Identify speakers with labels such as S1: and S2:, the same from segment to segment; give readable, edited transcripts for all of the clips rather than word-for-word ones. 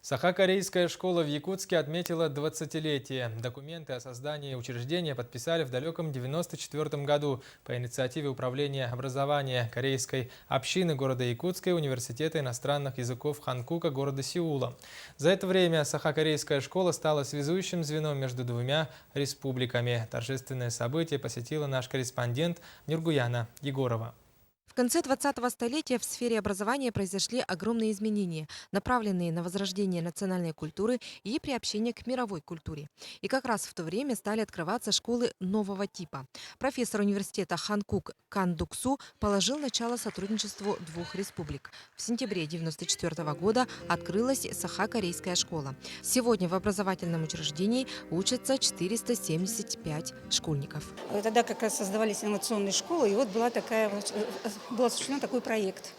S1: Саха-корейская школа в Якутске отметила 20-летие. Документы о создании учреждения подписали в далеком 1994 году по инициативе Управления образования корейской общины города Якутска и Университета иностранных языков Ханкука города Сеула. За это время Саха-корейская школа стала связующим звеном между двумя республиками. Торжественное событие посетила наш корреспондент Нургуяна Егорова.
S2: В конце 20-го столетия в сфере образования произошли огромные изменения, направленные на возрождение национальной культуры и приобщение к мировой культуре. И как раз в то время стали открываться школы нового типа. Профессор университета Ханкук Кан Дук-су положил начало сотрудничеству двух республик. В сентябре 1994 года открылась Саха-корейская школа. Сегодня в образовательном учреждении учатся 475 школьников.
S3: Тогда как раз создавались инновационные школы, и вот был осуществлен такой проект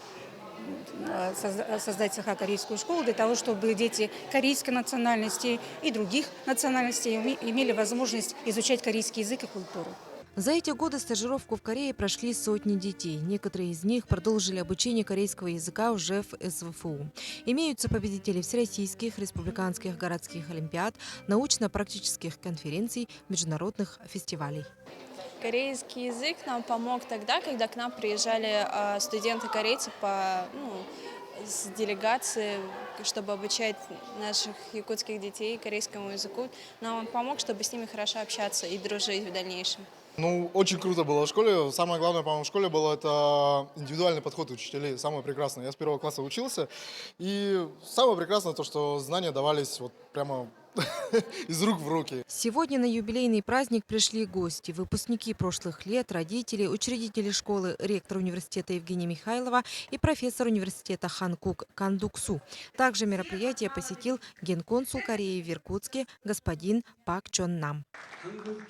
S3: создать Саха-корейскую школу для того, чтобы дети корейской национальности и других национальностей имели возможность изучать корейский язык и культуру.
S2: За эти годы стажировку в Корее прошли сотни детей. Некоторые из них продолжили обучение корейского языка уже в СВФУ. Имеются победители всероссийских, республиканских, городских олимпиад, научно-практических конференций, международных фестивалей.
S4: Корейский язык нам помог тогда, когда к нам приезжали студенты-корейцы с делегацией, чтобы обучать наших якутских детей корейскому языку. Нам он помог, чтобы с ними хорошо общаться и дружить в дальнейшем.
S5: Очень круто было в школе. Самое главное, по-моему, в школе было это индивидуальный подход учителей. Самое прекрасное. Я с первого класса учился. И самое прекрасное то, что знания давались вот прямо из рук в руки.
S2: Сегодня на юбилейный праздник пришли гости, выпускники прошлых лет, родители, учредители школы, ректор университета Евгения Михайлова и профессор университета Ханкук Кан Дук-су. Также мероприятие посетил генконсул Кореи в Иркутске господин Пак Чон Нам.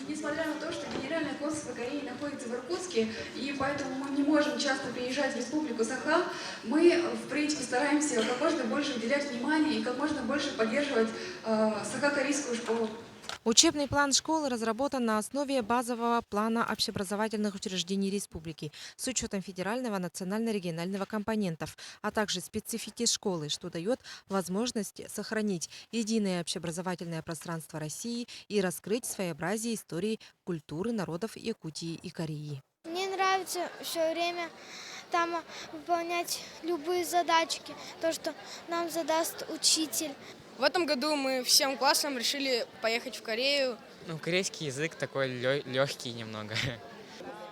S6: Несмотря на то, что Генеральное консульство Кореи находится в Иркутске, и поэтому мы не можем часто приезжать в Республику Саха, мы впредь постараемся как можно больше уделять внимание и как можно больше поддерживать Саха-корейскую школу.
S2: Учебный план школы разработан на основе базового плана общеобразовательных учреждений республики с учетом федерального, национально-регионального компонентов, а также специфики школы, что дает возможность сохранить единое общеобразовательное пространство России и раскрыть своеобразие истории культуры народов Якутии и Кореи.
S7: Мне нравится все время там выполнять любые задачки, то, что нам задаст учитель.
S8: В этом году мы всем классом решили поехать в Корею.
S9: Корейский язык такой легкий немного.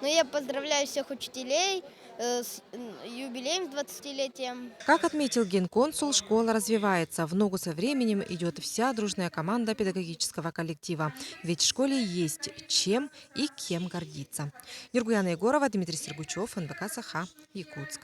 S7: Я поздравляю всех учителей с юбилеем, с 20-летием.
S2: Как отметил генконсул, школа развивается. В ногу со временем идет вся дружная команда педагогического коллектива. Ведь в школе есть чем и кем гордиться. Нургуяна Егорова, Дмитрий Сергучев, НВК Саха, Якутск.